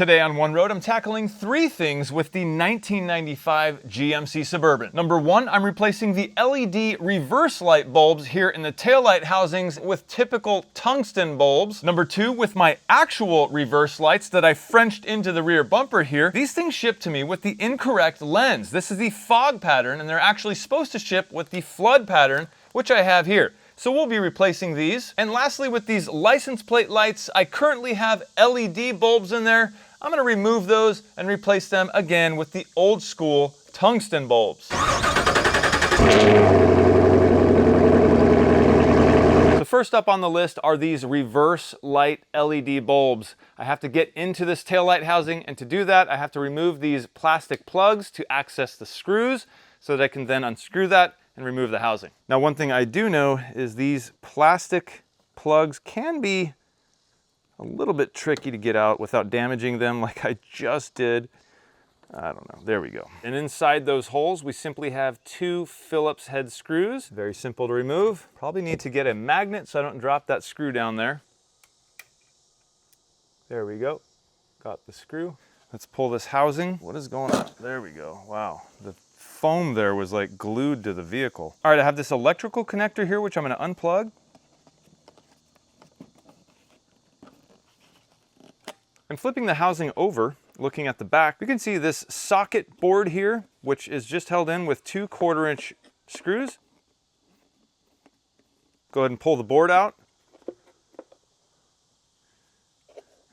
Today on One Road, I'm tackling 3 things with the 1995 GMC Suburban. Number 1, I'm replacing the LED reverse light bulbs here in the taillight housings with typical tungsten bulbs. Number 2, with my actual reverse lights that I Frenched into the rear bumper here, these things ship to me with the incorrect lens. This is the fog pattern, and they're actually supposed to ship with the flood pattern, which I have here. So we'll be replacing these. And lastly, with these license plate lights, I currently have LED bulbs in there. I'm gonna remove those and replace them again with the old school tungsten bulbs. So first up on the list are these reverse light LED bulbs. I have to get into this taillight housing, and to do that, I have to remove these plastic plugs to access the screws so that I can then unscrew that and remove the housing. Now, one thing I do know is these plastic plugs can be a little bit tricky to get out without damaging them like I just did. I don't know, there we go. And inside those holes, we simply have 2 Phillips head screws. Very simple to remove. Probably need to get a magnet so I don't drop that screw down there. There we go, got the screw. Let's pull this housing. What is going on? There we go, wow. The foam there was like glued to the vehicle. All right, I have this electrical connector here, which I'm gonna unplug. And flipping the housing over, looking at the back, we can see this socket board here, which is just held in with 2 1/4-inch screws. Go ahead and pull the board out.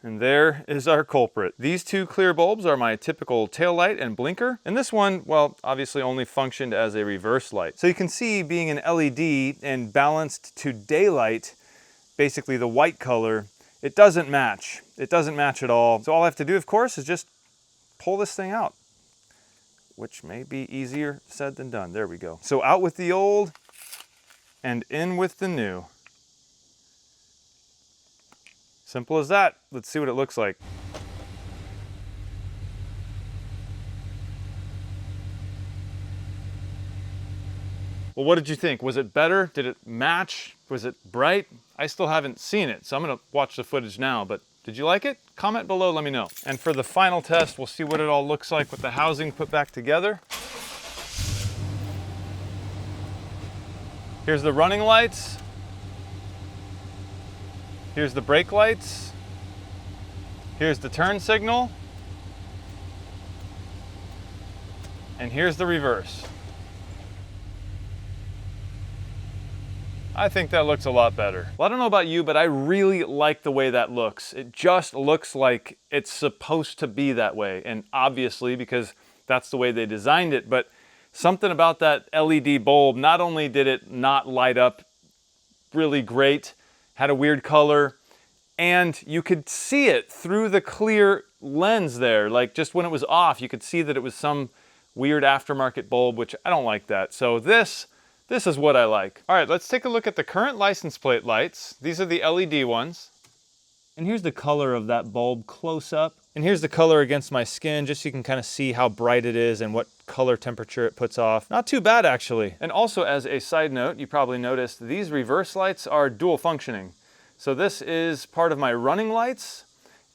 And there is our culprit. These 2 clear bulbs are my typical tail light and blinker. And this one, well, obviously only functioned as a reverse light. So you can see, being an LED and balanced to daylight, basically the white color, it doesn't match. It doesn't match at all. So all I have to do, of course, is just pull this thing out, which may be easier said than done. There we go. So out with the old and in with the new. Simple as that. Let's see what it looks like. Well, what did you think? Was it better? Did it match? Was it bright? I still haven't seen it, so I'm gonna watch the footage now, but did you like it? Comment below, let me know. And for the final test, we'll see what it all looks like with the housing put back together. Here's the running lights. Here's the brake lights. Here's the turn signal. And here's the reverse. I think that looks a lot better. Well, I don't know about you, but I really like the way that looks. It just looks like it's supposed to be that way. And obviously, because that's the way they designed it, but something about that LED bulb, not only did it not light up really great, had a weird color, and you could see it through the clear lens there. Like, just when it was off, you could see that it was some weird aftermarket bulb, which I don't like that. So this is what I like. All right, let's take a look at the current license plate lights. These are the LED ones. And here's the color of that bulb close up. And here's the color against my skin, just so you can kind of see how bright it is and what color temperature it puts off. Not too bad, actually. And also, as a side note, you probably noticed these reverse lights are dual functioning. So this is part of my running lights,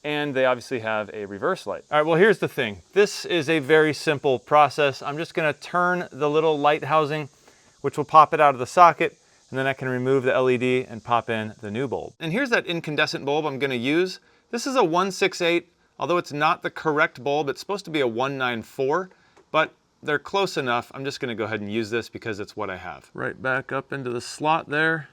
and they obviously have a reverse light. All right, well, here's the thing. This is a very simple process. I'm just gonna turn the little light housing, which will pop it out of the socket, and then I can remove the LED and pop in the new bulb. And here's that incandescent bulb I'm gonna use. This is a 168, although it's not the correct bulb. It's supposed to be a 194, but they're close enough. I'm just gonna go ahead and use this because it's what I have. Right back up into the slot there.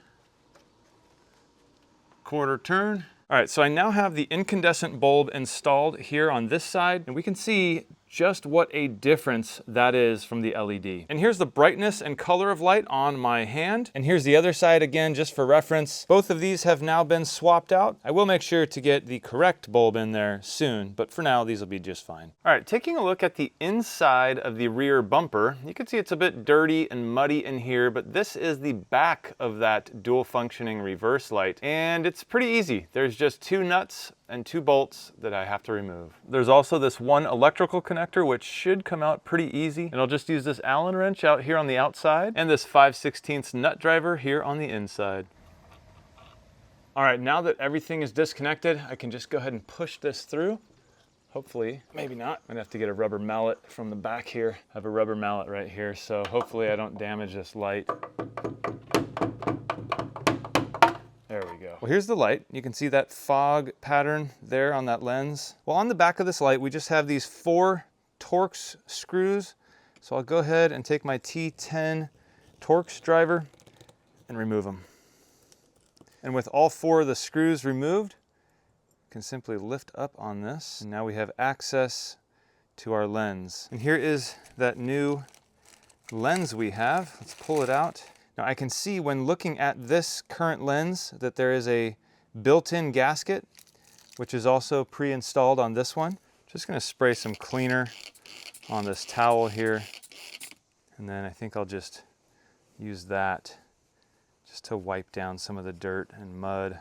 1/4 turn. All right, so I now have the incandescent bulb installed here on this side, and we can see just what a difference that is from the LED. And here's the brightness and color of light on my hand. And here's the other side again, just for reference. Both of these have now been swapped out. I will make sure to get the correct bulb in there soon, but for now, these will be just fine. All right, taking a look at the inside of the rear bumper, you can see it's a bit dirty and muddy in here, but this is the back of that dual functioning reverse light. And it's pretty easy. There's just 2 nuts and 2 bolts that I have to remove. There's also this one electrical connector, which should come out pretty easy. And I'll just use this Allen wrench out here on the outside and this 5/16 nut driver here on the inside. All right, now that everything is disconnected, I can just go ahead and push this through. Hopefully, maybe not. I'm gonna have to get a rubber mallet from the back here. I have a rubber mallet right here, so hopefully I don't damage this light. There we go. Well, here's the light. You can see that fog pattern there on that lens. Well, on the back of this light, we just have these 4 Torx screws. So I'll go ahead and take my T10 Torx driver and remove them. And with all 4 of the screws removed, you can simply lift up on this. And now we have access to our lens. And here is that new lens we have. Let's pull it out. Now I can see when looking at this current lens that there is a built-in gasket, which is also pre-installed on this one. Just gonna spray some cleaner on this towel here. And then I think I'll just use that just to wipe down some of the dirt and mud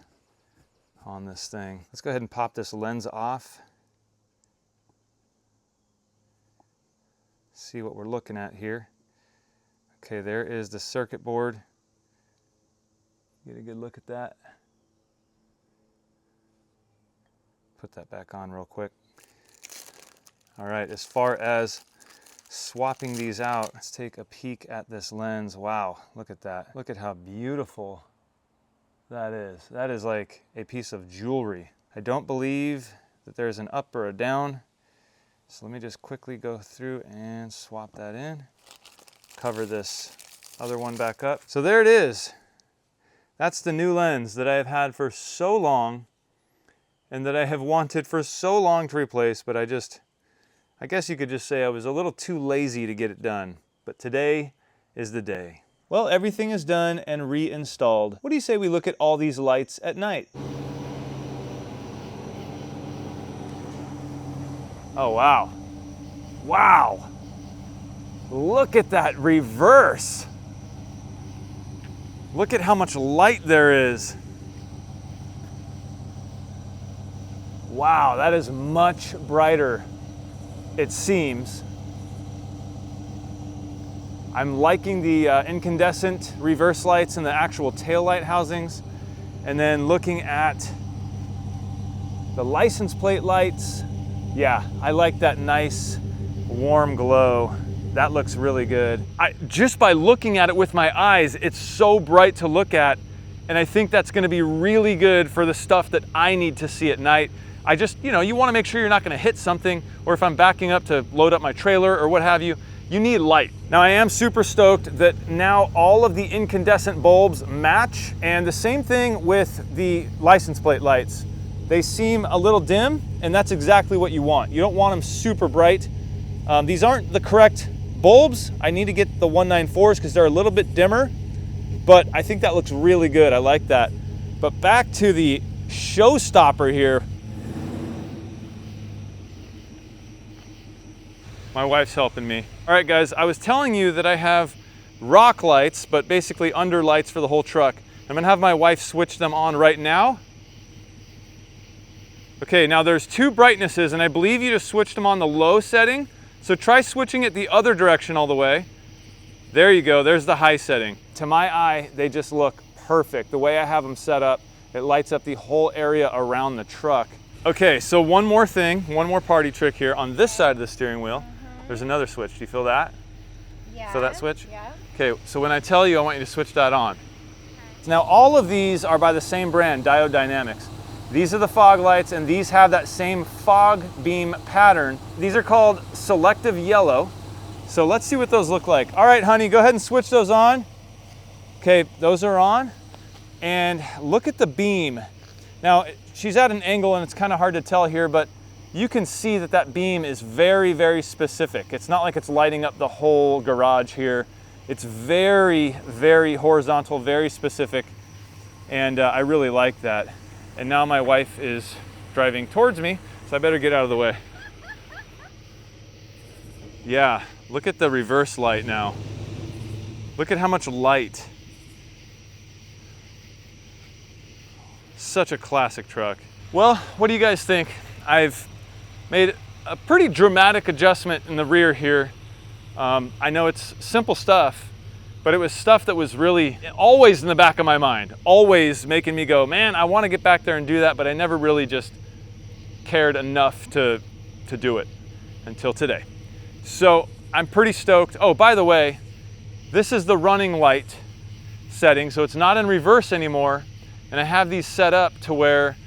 on this thing. Let's go ahead and pop this lens off. See what we're looking at here. Okay, there is the circuit board. Get a good look at that. Put that back on real quick. All right, as far as swapping these out, let's take a peek at this lens. Wow, look at that. Look at how beautiful that is. That is like a piece of jewelry. I don't believe that there's an up or a down. So let me just quickly go through and swap that in. Cover this other one back up. So there it is. That's the new lens that I have had for so long and that I have wanted for so long to replace, but I guess you could just say I was a little too lazy to get it done. But today is the day. Well, everything is done and reinstalled. What do you say we look at all these lights at night? Oh, wow. Wow. Look at that reverse. Look at how much light there is. Wow, that is much brighter, it seems. I'm liking the incandescent reverse lights and the actual tail light housings. And then looking at the license plate lights, yeah, I like that nice warm glow. That looks really good. Just by looking at it with my eyes, it's so bright to look at. And I think that's gonna be really good for the stuff that I need to see at night. I just, you wanna make sure you're not gonna hit something, or if I'm backing up to load up my trailer or what have you, you need light. Now I am super stoked that now all of the incandescent bulbs match, and the same thing with the license plate lights. They seem a little dim, and that's exactly what you want. You don't want them super bright. These aren't the correct bulbs. I need to get the 194s because they're a little bit dimmer, but I think that looks really good. I like that. But back to the showstopper here. My wife's helping me. All right, guys, I was telling you that I have rock lights, but basically under lights for the whole truck. I'm gonna have my wife switch them on right now. Okay, now there's 2 brightnesses, and I believe you just switched them on the low setting. So try switching it the other direction all the way. There you go, there's the high setting. To my eye, they just look perfect. The way I have them set up, it lights up the whole area around the truck. Okay, so one more thing, one more party trick here. On this side of the steering wheel, there's another switch. Do you feel that? Yeah. Feel that switch? Yeah. Okay, so when I tell you, I want you to switch that on. Now all of these are by the same brand, Diode Dynamics. These are the fog lights, and these have that same fog beam pattern. These are called selective yellow. So let's see what those look like. All right, honey, go ahead and switch those on. Okay, those are on. And look at the beam. Now, she's at an angle and it's kind of hard to tell here, but you can see that that beam is very, very specific. It's not like it's lighting up the whole garage here. It's very, very horizontal, very specific. And I really like that. And now my wife is driving towards me, so I better get out of the way. Yeah, look at the reverse light now. Look at how much light. Such a classic truck. Well, what do you guys think? I've made a pretty dramatic adjustment in the rear here. I know it's simple stuff, but it was stuff that was really always in the back of my mind, always making me go, man, I want to get back there and do that, but I never really just cared enough to to do it until today. So I'm pretty stoked. Oh, by the way, this is the running light setting, so it's not in reverse anymore. And I have these set up to where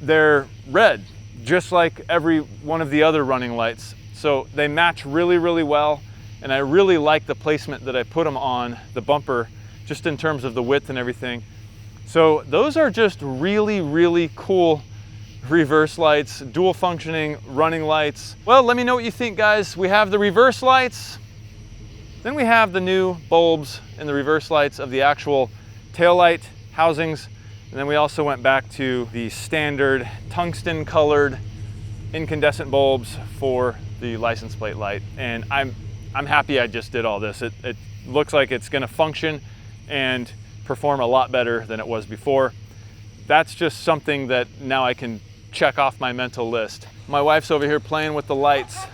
they're red, just like every one of the other running lights. So they match really, really well. And I really like the placement that I put them on the bumper, just in terms of the width and everything. So those are just really, really cool reverse lights, dual functioning running lights. Well, let me know what you think, guys. We have the reverse lights, then we have the new bulbs and the reverse lights of the actual taillight housings. And then we also went back to the standard tungsten colored incandescent bulbs for the license plate light. And I'm happy I just did all this. It looks like it's gonna function and perform a lot better than it was before. That's just something that now I can check off my mental list. My wife's over here playing with the lights.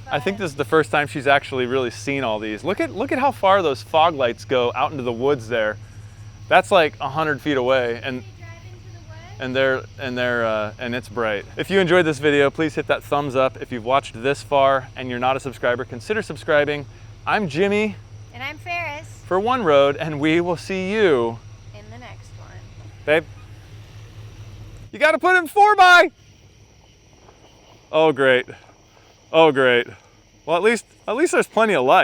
I think this is the first time she's actually really seen all these. Look at how far those fog lights go out into the woods there. That's like 100 feet away, and it's bright. If you enjoyed this video, please hit that thumbs up. If you've watched this far and you're not a subscriber, consider subscribing. I'm Jimmy. And I'm Ferris. For One Road, and we will see you in the next one. Babe, you gotta put in 4x. Oh great. Oh great. Well, at least there's plenty of light.